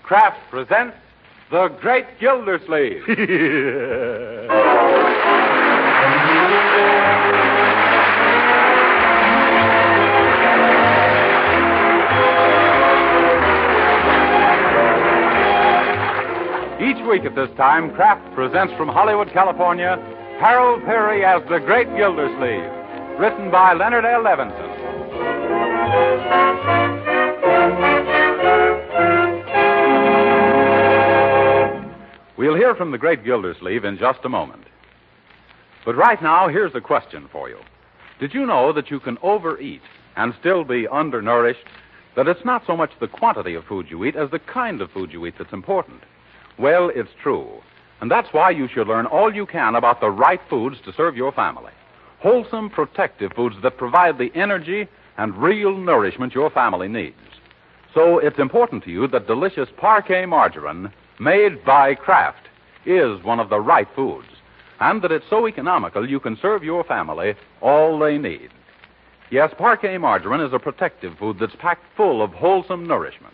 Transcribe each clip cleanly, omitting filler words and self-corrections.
Kraft presents The Great Gildersleeve. Each week at this time, Kraft presents from Hollywood, California, Harold Peary as The Great Gildersleeve, written by Leonard L. Levinson. We'll hear from the Great Gildersleeve in just a moment. But right now, here's a question for you. Did you know that you can overeat and still be undernourished? That it's not so much the quantity of food you eat as the kind of food you eat that's important? Well, it's true. And that's why you should learn all you can about the right foods to serve your family. Wholesome, protective foods that provide the energy and real nourishment your family needs. So it's important to you that delicious parquet margarine made by Kraft is one of the right foods, and that it's so economical you can serve your family all they need. Yes, parquet margarine is a protective food that's packed full of wholesome nourishment.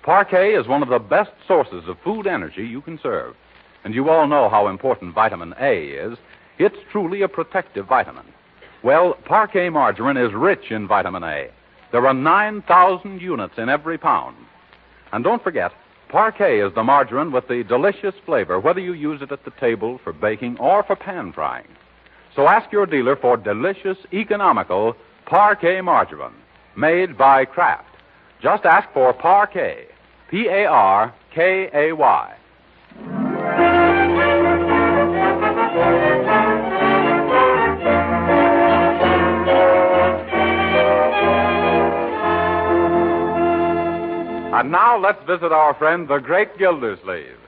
Parquet is one of the best sources of food energy you can serve. And you all know how important vitamin A is. It's truly a protective vitamin. Well, parquet margarine is rich in vitamin A. There are 9,000 units in every pound. And don't forget, parquet is the margarine with the delicious flavor, whether you use it at the table for baking or for pan frying. So ask your dealer for delicious, economical parquet margarine made by Kraft. Just ask for parquet, P-A-R-K-A-Y. And now let's visit our friend, the Great Gildersleeve.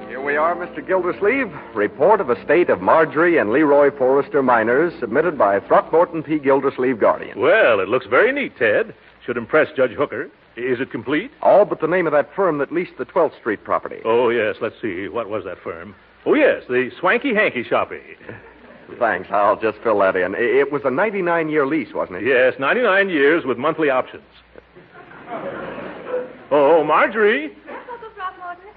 Here we are, Mr. Gildersleeve. Report of estate of Marjorie and Leroy Forrester miners submitted by Throckmorton P. Gildersleeve, Guardian. Well, it looks very neat, Ted. Should impress Judge Hooker. Is it complete? All but the name of that firm that leased the 12th Street property. Oh, yes. Let's see. What was that firm? Oh, yes, the Swanky Hanky Shoppy. Thanks. I'll just fill that in. It was a 99-year lease, wasn't it? Yes, 99 years with monthly options. Oh, Marjorie. Yes, Uncle Throckmorton.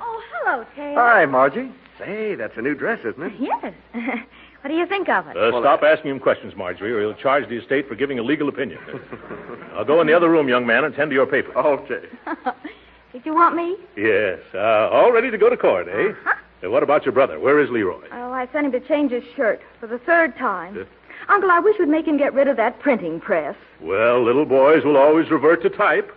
Oh, hello, Ted. Hi, Margie. Say, that's a new dress, isn't it? Yes. What do you think of it? Stop asking him questions, Marjorie, or he'll charge the estate for giving a legal opinion. I'll go in the other room, young man, and tend to your paper. Okay. Did you want me? Yes. All ready to go to court, eh? Uh-huh. What about your brother? Where is Leroy? Oh, I sent him to change his shirt for the third time. Uncle, I wish we'd make him get rid of that printing press. Well, little boys will always revert to type.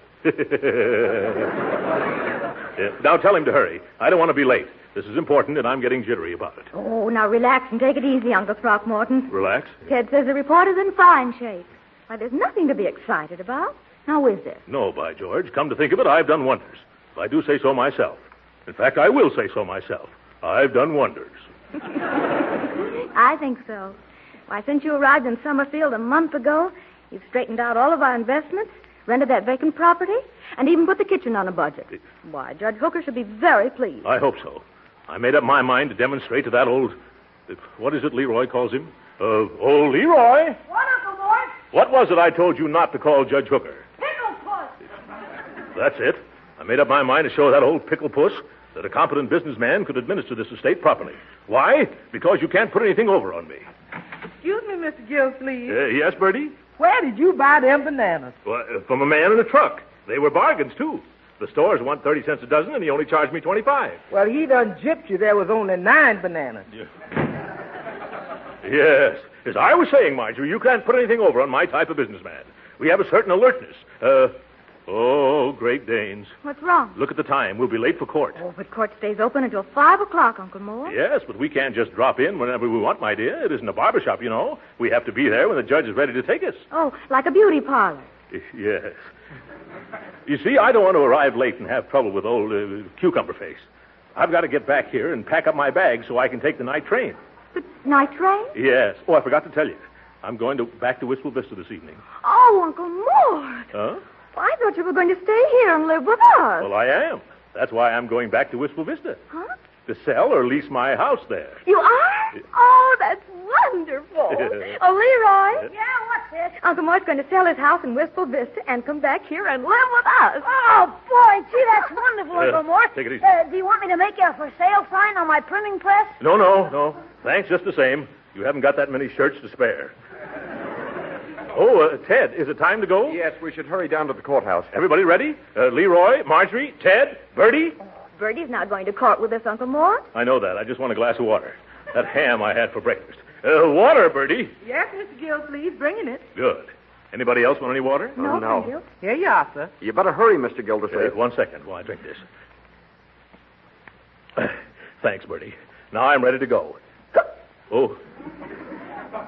Now tell him to hurry. I don't want to be late. This is important, and I'm getting jittery about it. Oh, now relax and take it easy, Uncle Throckmorton. Relax? Ted says the report is in fine shape. Why, there's nothing to be excited about. Now, is there? No, by George. Come to think of it, I've done wonders. If I do say so myself. In fact, I will say so myself. I've done wonders. I think so. Why, since you arrived in Summerfield a month ago, you've straightened out all of our investments, rented that vacant property, and even put the kitchen on a budget. Why, Judge Hooker should be very pleased. I hope so. I made up my mind to demonstrate to that old... What is it Leroy calls him? Old Leroy? What, Uncle Mort? What was it I told you not to call Judge Hooker? Pickle Puss. That's it. I made up my mind to show that old pickle puss that a competent businessman could administer this estate properly. Why? Because you can't put anything over on me. Excuse me, Mr. Gildersleeve. Yes, Bertie? Where did you buy them bananas? Well, from a man in a truck. They were bargains, too. The stores want 30 cents a dozen, and he only charged me 25. Well, he done gypped you. There was only 9 bananas. Yes. As I was saying, Marjorie, you can't put anything over on my type of businessman. We have a certain alertness. Oh, Great Danes. What's wrong? Look at the time. We'll be late for court. Oh, but court stays open until 5 o'clock, Uncle Moore. Yes, but we can't just drop in whenever we want, my dear. It isn't a barbershop, you know. We have to be there when the judge is ready to take us. Oh, like a beauty parlor. Yes. You see, I don't want to arrive late and have trouble with old Cucumber Face. I've got to get back here and pack up my bags so I can take the night train. The night train? Yes. Oh, I forgot to tell you. I'm going back to Wistful Vista this evening. Oh, Uncle Mort. Huh? I thought you were going to stay here and live with us. Well, I am. That's why I'm going back to Wistful Vista. Huh? to sell or lease my house there. You are? Oh, that's wonderful. Oh, Leroy. Yeah, what's this? Uncle Mort's going to sell his house in Wistful Vista and come back here and live with us. Oh, boy, gee, that's wonderful, Uncle Mort. Take it easy. Do you want me to make you a for sale sign on my printing press? No. Thanks, just the same. You haven't got that many shirts to spare. Oh, Ted, is it time to go? Yes, we should hurry down to the courthouse. Everybody ready? Leroy, Marjorie, Ted, Bertie? Bertie's not going to court with us, Uncle Mort. I know that. I just want a glass of water. That ham I had for breakfast. Water, Bertie. Yes, Mr. Gildersleeve, bringing it. Good. Anybody else want any water? No, no. thank you. Here you are, sir. You better hurry, Mr. Gildersleeve. 1 second while I drink this. Thanks, Bertie. Now I'm ready to go. Oh,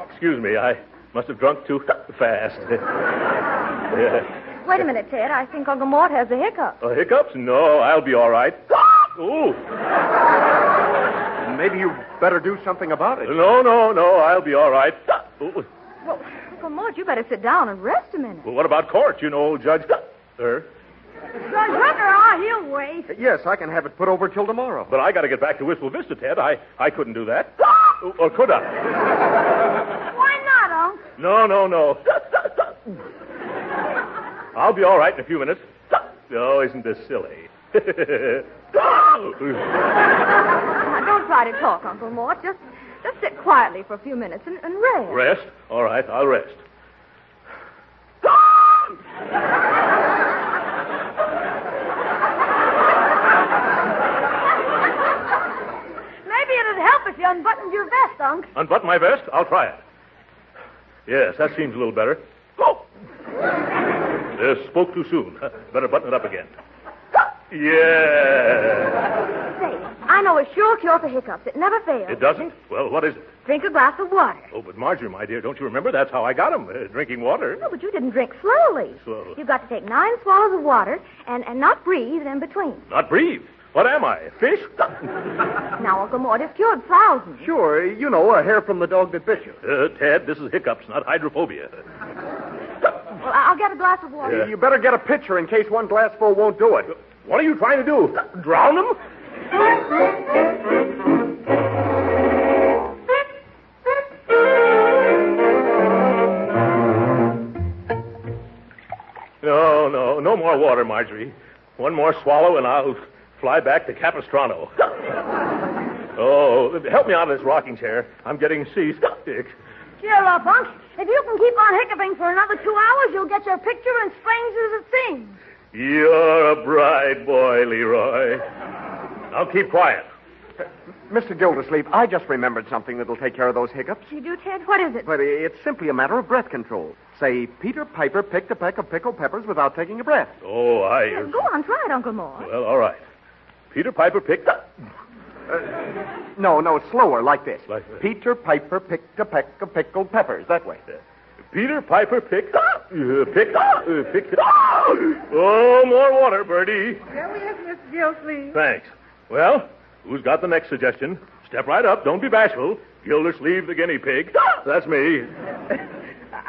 excuse me. I must have drunk too fast. Wait a minute, Ted. I think Uncle Mort has the hiccups. Hiccups? No, I'll be all right. Ooh. Maybe you better do something about it. No, I'll be all right. Ooh. Well, Uncle Mort, you better sit down and rest a minute. Well, what about court? You know, old Judge... Judge Hooker, he'll wait. Yes, I can have it put over till tomorrow. But I got to get back to Wistful Vista, Ted. I couldn't do that. Or could I? Why not, Unc? No. I'll be all right in a few minutes. Oh, isn't this silly? Now, don't try to talk, Uncle Mort. Just sit quietly for a few minutes and rest. Rest? All right, I'll rest. Maybe it'd help if you unbuttoned your vest, Unc. Unbutton my vest? I'll try it. Yes, that seems a little better. Oh! Spoke too soon. Better button it up again. Yeah. Say, I know a sure cure for hiccups. It never fails. It doesn't? Well, what is it? Drink a glass of water. Oh, but Marjorie, my dear, don't you remember? That's how I got him, drinking water. No, but you didn't drink slowly. Slow. You've got to take 9 swallows of water and not breathe in between. Not breathe. What am I, a fish? Now, Uncle Mort has cured thousands. Sure, you know, a hair from the dog that bit you. Ted, this is hiccups, not hydrophobia. Well, I'll get a glass of water. You better get a pitcher in case one glassful won't do it. What are you trying to do? Drown him? No more water, Marjorie. One more swallow and I'll fly back to Capistrano. Oh, help me out of this rocking chair. I'm getting seasick. Cheer up, Unc. If you can keep on hiccuping for another 2 hours, you'll get your picture in Strange as It Seems. You're a bright boy, Leroy. Now keep quiet. Mr. Gildersleeve, I just remembered something that'll take care of those hiccups. You do, Ted? What is it? But it's simply a matter of breath control. Say, Peter Piper picked a peck of pickled peppers without taking a breath. Oh, Go on, try it, Uncle Mort. Well, all right. Peter Piper picked... No, slower, like this. Like this. Peter Piper picked a peck of pickled peppers. That way. Peter Piper picked... Oh, more water, Bertie. Here we is, Mr. Gildersleeve. Thanks. Well, who's got the next suggestion? Step right up. Don't be bashful. Gildersleeve the guinea pig. That's me.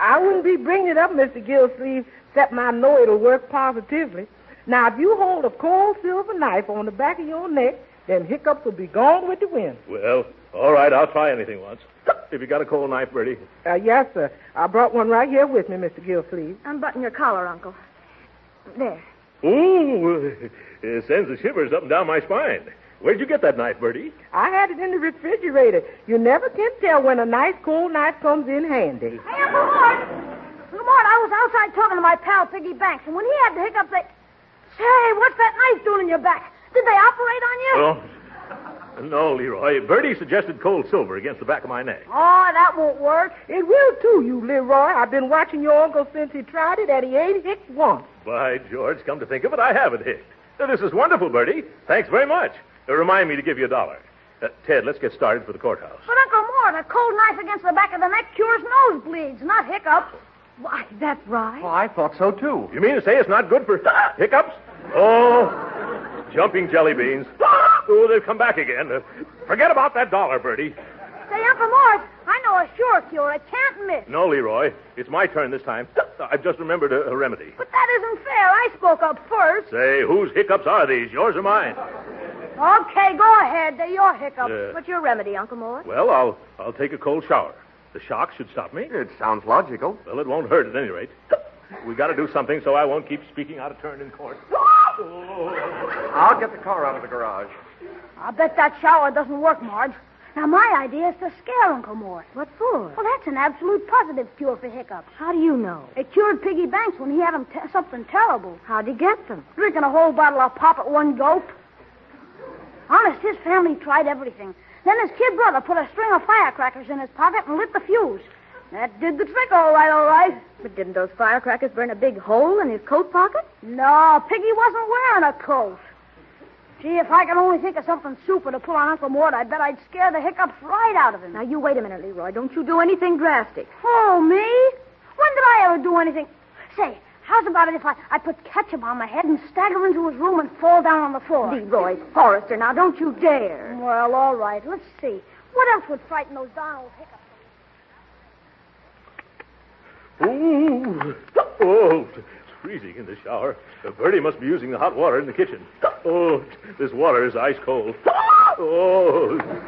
I wouldn't be bringing it up, Mr. Gildersleeve, except I know it'll work positively. Now, if you hold a cold silver knife on the back of your neck, then hiccups will be gone with the wind. Well, all right. I'll try anything once. If you got a cold knife, Bertie. Yes, sir. I brought one right here with me, Mr. Gildersleeve. Unbutton your collar, Uncle. There. Ooh, it sends the shivers up and down my spine. Where'd you get that knife, Bertie? I had it in the refrigerator. You never can tell when a nice cold knife comes in handy. Hey, Uncle Mort. Uncle Mort, I was outside talking to my pal, Piggy Banks, and when he had the hiccups, Say, what's that knife doing in your back? Did they operate on you? Well, no, Leroy. Bertie suggested cold silver against the back of my neck. Oh, that won't work. It will, too, you Leroy. I've been watching your uncle since he tried it, and he ain't hicked once. By George, come to think of it, I haven't hicked. This is wonderful, Bertie. Thanks very much. Remind me to give you $1. Ted, let's get started for the courthouse. But, Uncle Mort, a cold knife against the back of the neck cures nosebleeds, not hiccups. Why, that's right. Oh, I thought so, too. You mean to say it's not good for hiccups? Oh, jumping jelly beans. Oh, they've come back again. Forget about that $1, Bertie. Say, Uncle Mort, I know a sure cure. I can't miss. No, Leroy. It's my turn this time. I've just remembered a remedy. But that isn't fair. I spoke up first. Say, whose hiccups are these, yours or mine? Okay, go ahead. They're your hiccups. What's your remedy, Uncle Mort? Well, I'll take a cold shower. The shock should stop me. It sounds logical. Well, it won't hurt at any rate. We got to do something so I won't keep speaking out of turn in court. I'll get the car out of the garage. I bet that shower doesn't work, Marge. Now, my idea is to scare Uncle Mort. What for? Well, that's an absolute positive cure for hiccups. How do you know? It cured Piggy Banks when he had something terrible. How'd he get them? Drinking a whole bottle of pop at one gulp. Honest, his family tried everything. Then his kid brother put a string of firecrackers in his pocket and lit the fuse. That did the trick all right. But didn't those firecrackers burn a big hole in his coat pocket? No, Piggy wasn't wearing a coat. Gee, if I could only think of something super to pull on Uncle Mort, I bet I'd scare the hiccups right out of him. Now, you wait a minute, Leroy. Don't you do anything drastic. Oh, me? When did I ever do anything? Say, how's about it if I put ketchup on my head and stagger into his room and fall down on the floor? Leroy Forrester, now don't you dare. Well, all right. Let's see. What else would frighten those darn old hiccups? Ooh. Oh, it's freezing in the shower. Bertie must be using the hot water in the kitchen. Oh, this water is ice cold. Oh. Uncle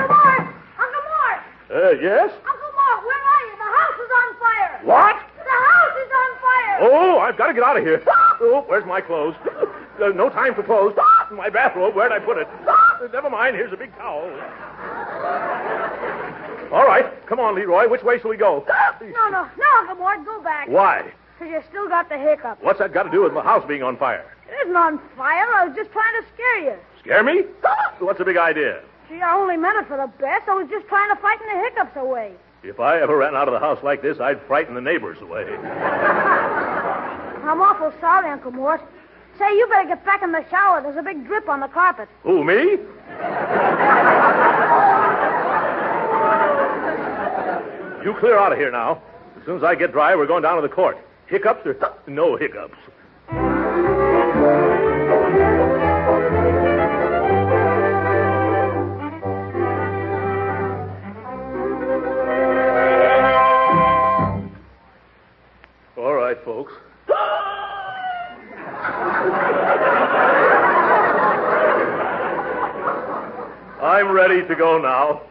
Mort! Uncle Mort! Yes? Uncle Mort, where are you? The house is on fire! What? The house is on fire! Oh, I've got to get out of here. Oh, where's my clothes? No time for clothes. My bathrobe, where'd I put it? Never mind, here's a big towel. All right, come on, Leroy. Which way shall we go? No, Uncle Mort, go back. Why? Because you still got the hiccups. What's that got to do with my house being on fire? It isn't on fire. I was just trying to scare you. Scare me? What's the big idea? Gee, I only meant it for the best. I was just trying to frighten the hiccups away. If I ever ran out of the house like this, I'd frighten the neighbors away. I'm awful sorry, Uncle Mort. Say, you better get back in the shower. There's a big drip on the carpet. Who, me? You clear out of here now. As soon as I get dry, we're going down to the court. Hiccups or no hiccups? All right, folks. I'm ready to go now.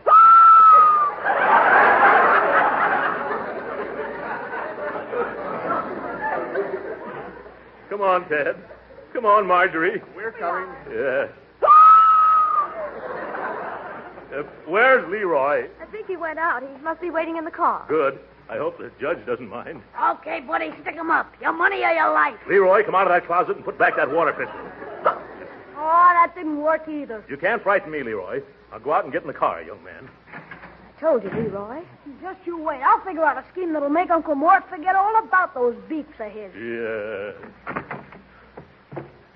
Come on, Ted. Come on, Marjorie. We're coming. Yeah. Where's Leroy? I think he went out. He must be waiting in the car. Good. I hope the judge doesn't mind. Okay, buddy, stick 'em up. Your money or your life. Leroy, come out of that closet and put back that water pistol. Oh, that didn't work either. You can't frighten me, Leroy. I'll go out and get in the car, young man. I told you, Leroy. Just you wait. I'll figure out a scheme that'll make Uncle Mort forget all about those beeps of his. Yeah.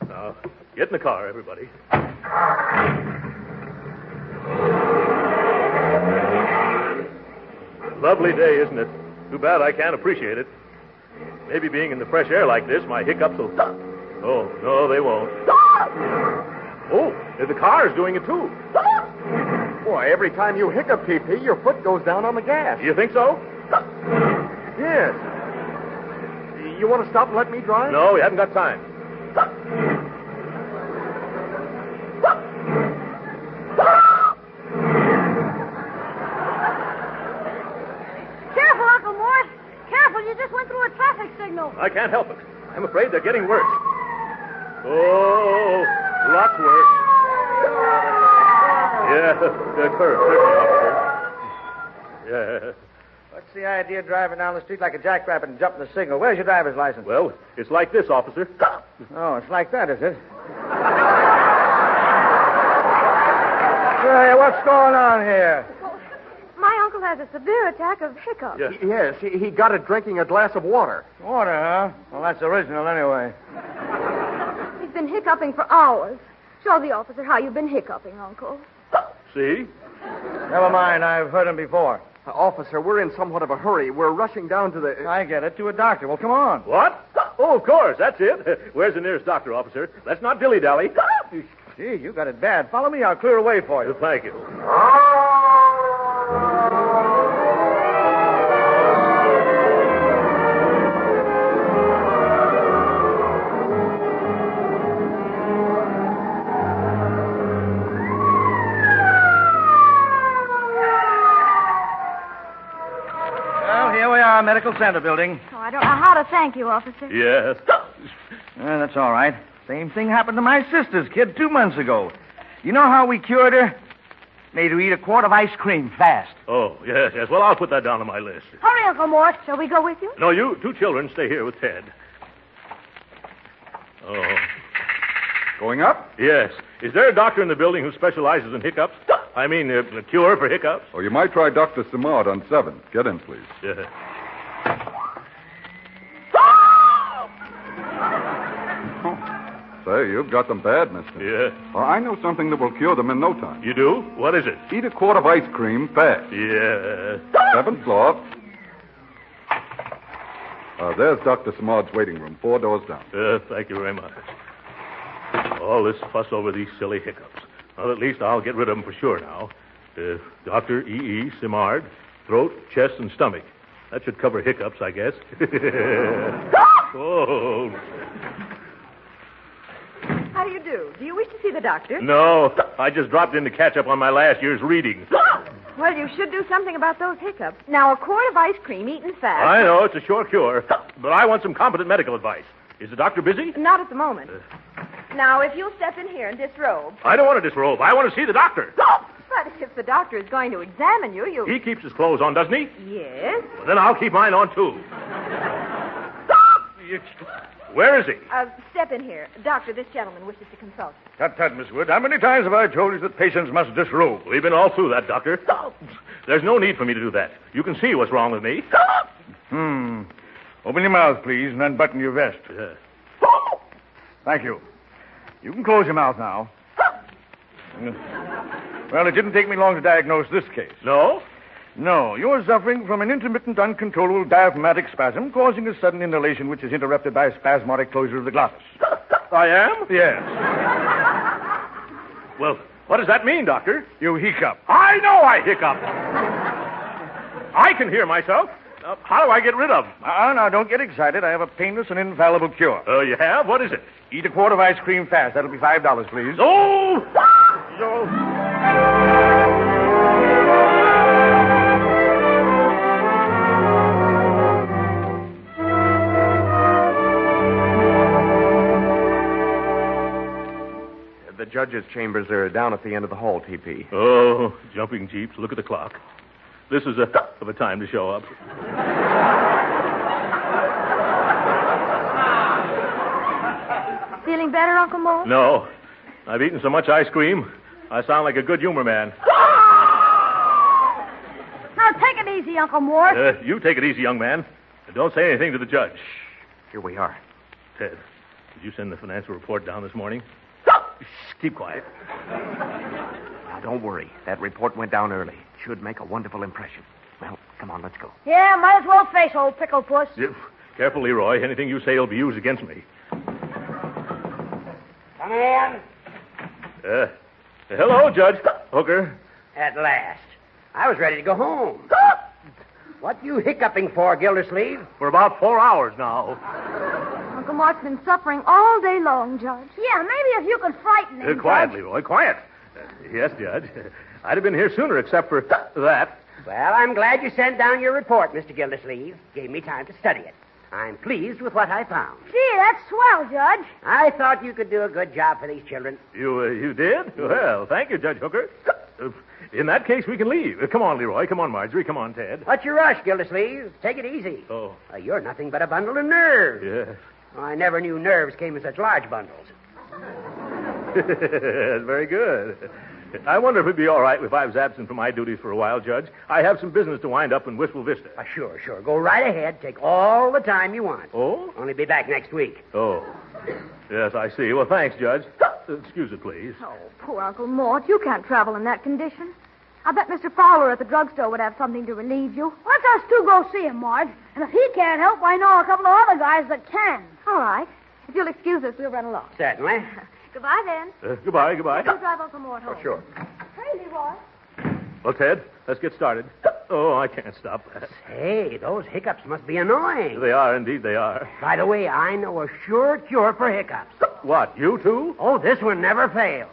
Now, get in the car, everybody. Lovely day, isn't it? Too bad I can't appreciate it. Maybe being in the fresh air like this, my hiccups will... Oh, no, they won't. Oh, the car's doing it, too. Boy, every time you hiccup, PP, your foot goes down on the gas. You think so? Yes. You want to stop and let me drive? No, we haven't got time. Careful, Uncle Mort. Careful, you just went through a traffic signal. I can't help it. I'm afraid they're getting worse. Oh, lots worse. Yeah, the curve, certainly, officer. Yeah. What's the idea of driving down the street like a jackrabbit and jumping the signal? Where's your driver's license? Well, it's like this, officer. Oh, it's like that, is it? Hey, what's going on here? My uncle has a severe attack of hiccups. Yes. Yes, he got it drinking a glass of water. Water, huh? Well, that's original anyway. He's been hiccuping for hours. Show the officer how you've been hiccuping, Uncle. See? Never mind, I've heard him before. Officer, we're in somewhat of a hurry. We're rushing down to the... I get it, to a doctor. Well, come on. What? Oh, of course, that's it. Where's the nearest doctor, officer? Let's not dilly-dally. Gee, you got it bad. Follow me, I'll clear a way for you. Thank you. our medical center building. Oh, I don't know how to thank you, officer. Yes. That's all right. Same thing happened to my sister's kid 2 months ago. You know how we cured her? Made her eat a quart of ice cream fast. Oh, yes. Well, I'll put that down on my list. Hurry, Uncle Mort. Shall we go with you? No, you 2 children stay here with Ted. Oh. Going up? Yes. Is there a doctor in the building who specializes in hiccups? I mean, a cure for hiccups? Oh, you might try Dr. Simard on 7. Get in, please. Yeah. Say, you've got them bad, mister. Yeah. Well, I know something that will cure them in no time. You do? What is it? Eat a quart of ice cream fast. Yeah. 7th floor. There's Dr. Simard's waiting room, 4 doors down. Thank you very much. All this fuss over these silly hiccups. Well, at least I'll get rid of them for sure now. Dr. E.E. Simard, throat, chest, and stomach. That should cover hiccups, I guess. Oh. How do you do? Do you wish to see the doctor? No, I just dropped in to catch up on my last year's reading. Well, you should do something about those hiccups. Now, a quart of ice cream eaten fast. I know, it's a sure cure. But I want some competent medical advice. Is the doctor busy? Not at the moment. Now, if you'll step in here and disrobe. I don't want to disrobe. I want to see the doctor. But if the doctor is going to examine you, He keeps his clothes on, doesn't he? Yes. Well, then I'll keep mine on, too. Where is he? Step in here. Doctor, this gentleman wishes to consult. Tut, Miss Wood. How many times have I told you that patients must disrobe? We've been all through that, Doctor. There's no need for me to do that. You can see what's wrong with me. Open your mouth, please, and unbutton your vest. Yeah. Thank you. You can close your mouth now. Well, it didn't take me long to diagnose this case. No? No, you're suffering from an intermittent, uncontrollable diaphragmatic spasm causing a sudden inhalation which is interrupted by a spasmodic closure of the glottis. I am? Yes. Well, what does that mean, Doctor? You hiccup. I know I hiccup. I can hear myself. How do I get rid of them? Now, don't get excited. I have a painless and infallible cure. Oh, you have? What is it? Eat a quart of ice cream fast. That'll be $5, please. Oh! The judge's chambers are down at the end of the hall, T.P. Oh, jumping jeeps. Look at the clock. This is of a time to show up. Feeling better, Uncle Mort? No. I've eaten so much ice cream, I sound like a good humor man. Now, take it easy, Uncle Mort. You take it easy, young man. And don't say anything to the judge. Here we are. Ted, did you send the financial report down this morning? Shh, keep quiet. Now, don't worry. That report went down early. Should make a wonderful impression. Well, come on, let's go. Yeah, might as well face old Pickle Puss. Careful, Leroy. Anything you say will be used against me. Come in. Hello, Judge Hooker. At last. I was ready to go home. What you hiccuping for, Gildersleeve? For about 4 hours now. Uncle Mort's been suffering all day long, Judge. Yeah, maybe if you could frighten him, Quiet, Judge. Leroy, quiet. Yes, Judge. I'd have been here sooner except for that. Well, I'm glad you sent down your report, Mr. Gildersleeve. Gave me time to study it. I'm pleased with what I found. Gee, that's swell, Judge. I thought you could do a good job for these children. You did? Well, thank you, Judge Hooker. In that case, we can leave. Come on, Leroy. Come on, Marjorie. Come on, Ted. What's your rush, Gildersleave? Take it easy. Oh. You're nothing but a bundle of nerves. Yes. I never knew nerves came in such large bundles. That's very good. I wonder if it'd be all right if I was absent from my duties for a while, Judge. I have some business to wind up in Wistful Vista. Sure. Go right ahead. Take all the time you want. Oh? Only be back next week. Oh. Yes, I see. Well, thanks, Judge. Excuse it, please. Oh, poor Uncle Mort. You can't travel in that condition. I bet Mr. Fowler at the drugstore would have something to relieve you. Let us two go see him, Marge. And if he can't help, I know a couple of other guys that can. All right. If you'll excuse us, we'll run along. Certainly. Goodbye, then. Goodbye. You drive Uncle Mort home. Sure. Hey, Leroy. Well, Ted, let's get started. Oh, I can't stop that. Hey, those hiccups must be annoying. They are, indeed they are. By the way, I know a sure cure for hiccups. What, you too? Oh, this one never fails.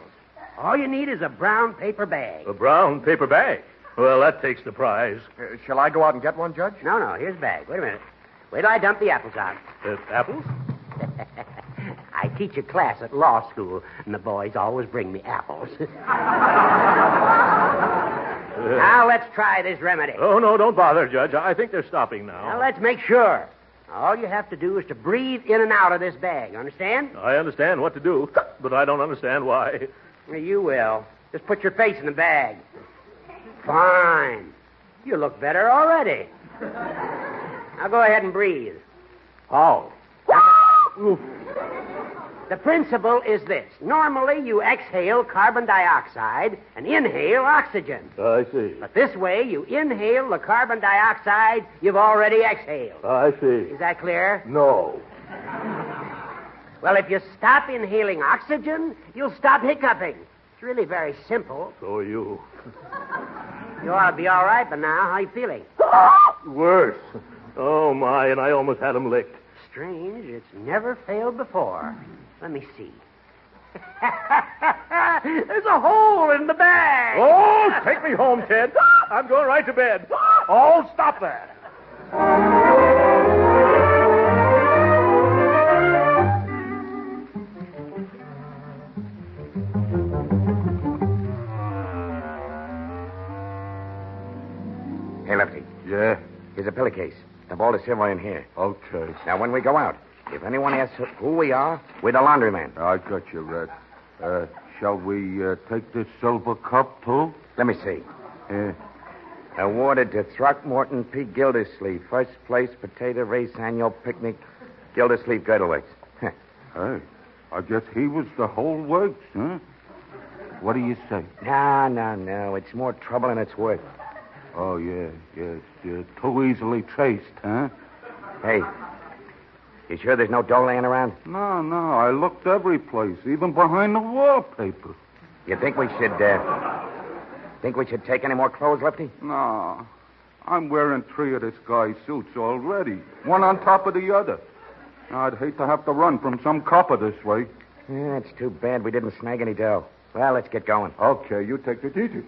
All you need is a brown paper bag. A brown paper bag? Well, that takes the prize. Shall I go out and get one, Judge? No, here's the bag. Wait a minute. Wait till I dump the apples out. Apples? I teach a class at law school, and the boys always bring me apples. Now, let's try this remedy. Oh, no, don't bother, Judge. I think they're stopping now. Now, let's make sure. All you have to do is to breathe in and out of this bag. Understand? I understand what to do, but I don't understand why. You will. Just put your face in the bag. Fine. You look better already. Now go ahead and breathe. How? The principle is this. Normally, you exhale carbon dioxide and inhale oxygen. I see. But this way, you inhale the carbon dioxide you've already exhaled. I see. Is that clear? No. Well, if you stop inhaling oxygen, you'll stop hiccuping. It's really very simple. So are you. You ought to be all right by now. How you feeling? Worse. Oh, my, and I almost had him licked. Strange. It's never failed before. Let me see. There's a hole in the bag. Oh, take me home, Ted. I'm going right to bed. Oh, stop that. Hey, Lefty. Yeah? Here's a pillowcase. The ball is silver in here. Okay. Now, when we go out, if anyone asks who we are, we're the laundryman. I got you, Red. Shall we take this silver cup, too? Let me see. Awarded to Throckmorton P. Gildersleeve, first place potato race annual picnic, Gildersleeve Girdleworks. Hey, I guess he was the whole works, huh? What do you say? No. It's more trouble than it's worth. Oh, yeah. It's too easily traced, huh? Hey, you sure there's no dough laying around? No. I looked every place, even behind the wallpaper. You think we should take any more clothes, Lefty? No. I'm wearing 3 of this guy's suits already, one on top of the other. I'd hate to have to run from some copper this way. Yeah, it's too bad we didn't snag any dough. Well, let's get going. Okay, you take it easy.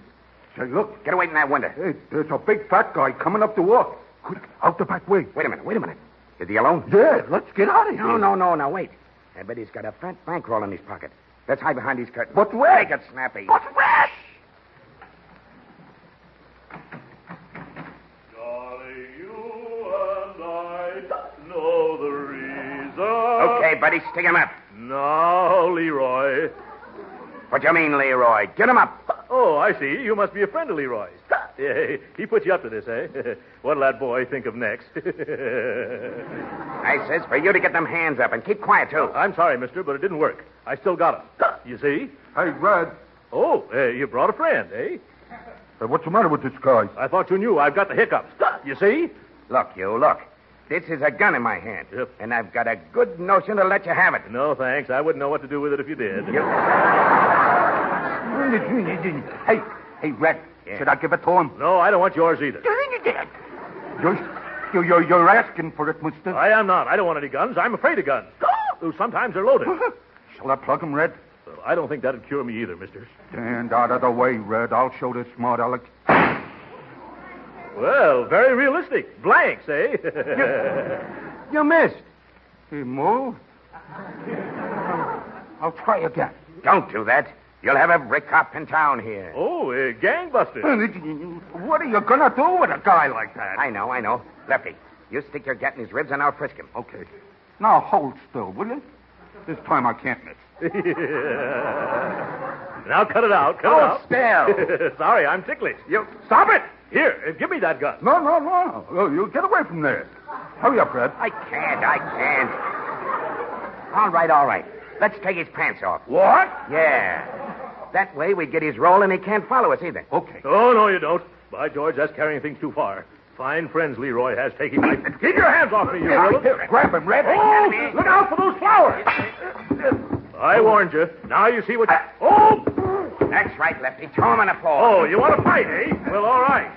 Say, look. Get away from that window. Hey, there's a big fat guy coming up the walk. Quick, out the back way. Wait a minute. Is he alone? Yeah, let's get out of here. No, wait. I bet he's got a fat bankroll in his pocket. Let's hide behind these curtains. But where? Make it snappy. But where? Darling, you and I know the reason. Okay, buddy, stick him up. Now, Leroy. What do you mean, Leroy? Get him up. Oh, I see. You must be a friend of Leroy's. Yeah, he put you up to this, eh? What'll that boy think of next? I says for you to get them hands up and keep quiet, too. I'm sorry, mister, but it didn't work. I still got him. You see? Hey, Red. Oh, you brought a friend, eh? Hey, what's the matter with this guy? I thought you knew. I've got the hiccups. You see? Look. This is a gun in my hand. Yep. And I've got a good notion to let you have it. No, thanks. I wouldn't know what to do with it if you did. Hey, Red. Yeah. Should I give it to him? No, I don't want yours either. You're asking for it, mister. I am not. I don't want any guns. I'm afraid of guns. Ooh, sometimes they're loaded. Shall I plug him, Red? Well, I don't think that'd cure me either, mister. Stand out of the way, Red. I'll show this smart aleck. Well, very realistic. Blanks, eh? You missed. He moved. I'll try again. Don't do that. You'll have every cop in town here. Oh, gangbusters. What are you going to do with a guy like that? I know. Lefty, you stick your gat in his ribs and I'll frisk him. Okay. Now hold still, will you? This time I can't miss. Now cut it out. Cut it out. Still. Sorry, I'm ticklish. You... Stop it! Here, give me that gun. No. Oh, you get away from there. Hurry up, Red. I can't. All right. Let's take his pants off. What? Yeah. That way we get his roll and he can't follow us either. Okay. Oh, no, you don't. By George, that's carrying things too far. Fine friends Leroy has taking my... Keep your hands off me, you gorilla. Here, grab him, Red. Oh, look out for those flowers. I warned you. Now you see what... Oh! That's right, Lefty. Throw him on the floor. Oh, you want to fight, eh? Well, all right.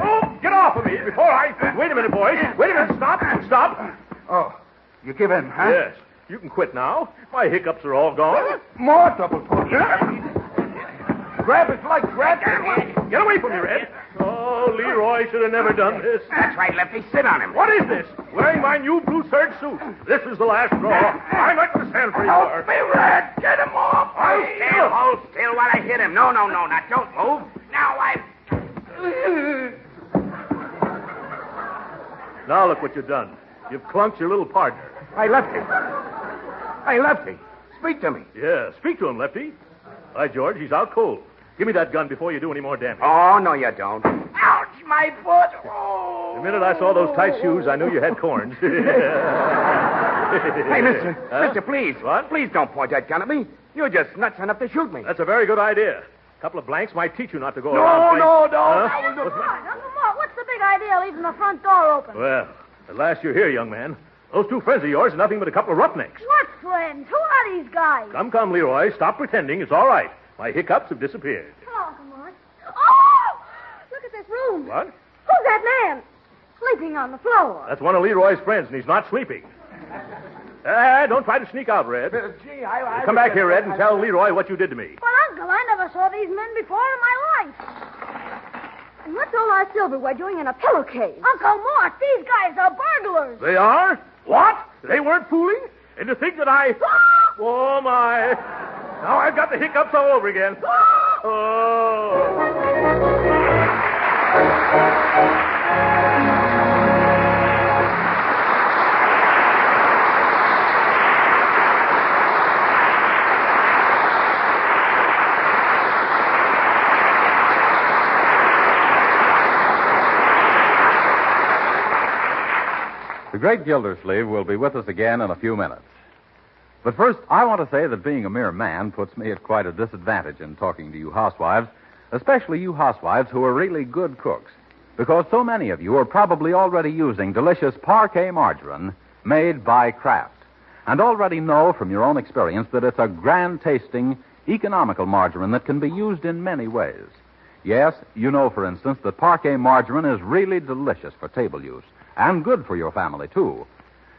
Oh, get off of me before I... Wait a minute, boys. Wait a minute. Stop. Oh, you give in, huh? Yes. You can quit now. My hiccups are all gone. More double talk. Grab his legs, Red. Get away from me, Red. Oh, Leroy should have never done this. That's right, Lefty. Sit on him. What is this? Wearing my new blue serge suit. This is the last straw. I'm at the stand for you. Help me, Red. Get him off. Hold still while I hit him. No. Now, don't move. Now, Now look what you've done. You've clunked your little partner. Hey, Lefty. Speak to me. Yeah, speak to him, Lefty. Hi, George. He's out cold. Give me that gun before you do any more damage. Oh, no, you don't. Ouch, my foot. Oh. The minute I saw those tight shoes, I knew you had corns. Hey, mister. Mister, please. What? Please don't point that gun at me. You're just nuts enough to shoot me. That's a very good idea. A couple of blanks might teach you not to go around. No. Huh? Uncle Mort, what's the big idea of leaving the front door open? Well, at last you're here, young man. Those two friends of yours are nothing but a couple of roughnecks. What friends? Who are these guys? Come, Leroy. Stop pretending. It's all right. My hiccups have disappeared. Hello, Uncle Mort. Oh! Look at this room. What? Who's that man? Sleeping on the floor. That's one of Leroy's friends, and he's not sleeping. Don't try to sneak out, Red. Gee, I Come back here, Red, and tell Leroy what you did to me. But, Uncle, I never saw these men before in my life. And what's all our silverware doing in a pillowcase? Uncle Mort, these guys are burglars. They are? What? They weren't fooling? And to think that I... Oh, my. Now I've got the hiccups all over again. Oh. The great Gildersleeve will be with us again in a few minutes. But first, I want to say that being a mere man puts me at quite a disadvantage in talking to you housewives, especially you housewives who are really good cooks, because so many of you are probably already using delicious parquet margarine made by Kraft, and already know from your own experience that it's a grand-tasting, economical margarine that can be used in many ways. Yes, you know, for instance, that parquet margarine is really delicious for table use, and good for your family, too.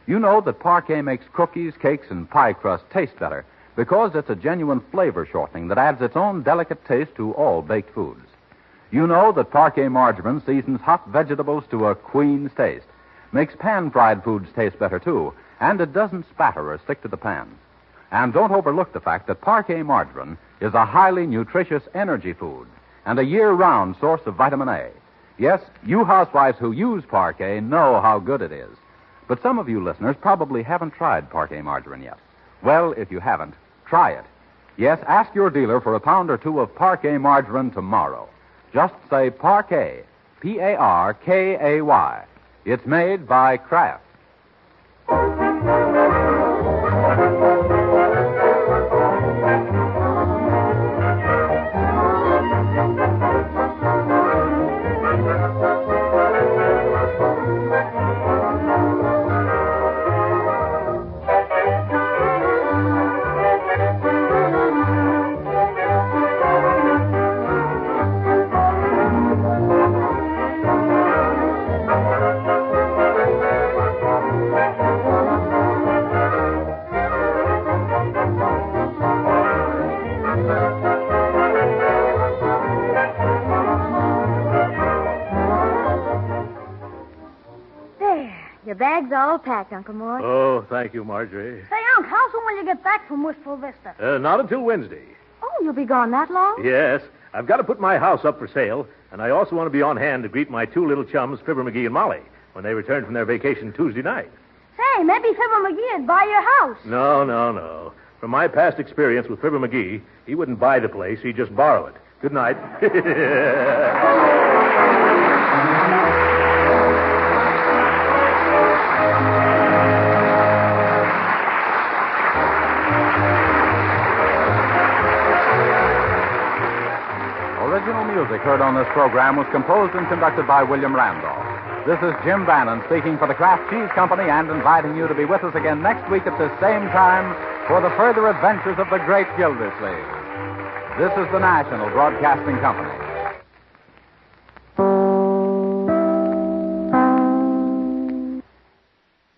You know that parquet makes cookies, cakes, and pie crust taste better because it's a genuine flavor shortening that adds its own delicate taste to all baked foods. You know that parquet margarine seasons hot vegetables to a queen's taste, makes pan-fried foods taste better, too, and it doesn't spatter or stick to the pan. And don't overlook the fact that parquet margarine is a highly nutritious energy food and a year-round source of vitamin A. Yes, you housewives who use parquet know how good it is. But some of you listeners probably haven't tried parquet margarine yet. Well, if you haven't, try it. Yes, ask your dealer for a pound or two of parquet margarine tomorrow. Just say parquet, Parkay. It's made by Kraft. Your bag's all packed, Uncle Mort. Oh, thank you, Marjorie. Say, Unc, how soon will you get back from Wistful Vista? Not until Wednesday. Oh, you'll be gone that long? Yes. I've got to put my house up for sale, and I also want to be on hand to greet my two little chums, Fibber McGee and Molly, when they return from their vacation Tuesday night. Say, maybe Fibber McGee would buy your house. No. From my past experience with Fibber McGee, he wouldn't buy the place, he'd just borrow it. Good night. Original music heard on this program was composed and conducted by William Randolph. This is Jim Bannon speaking for the Kraft Cheese Company and inviting you to be with us again next week at this same time for the further adventures of the great Gildersleeve. This is the National Broadcasting Company.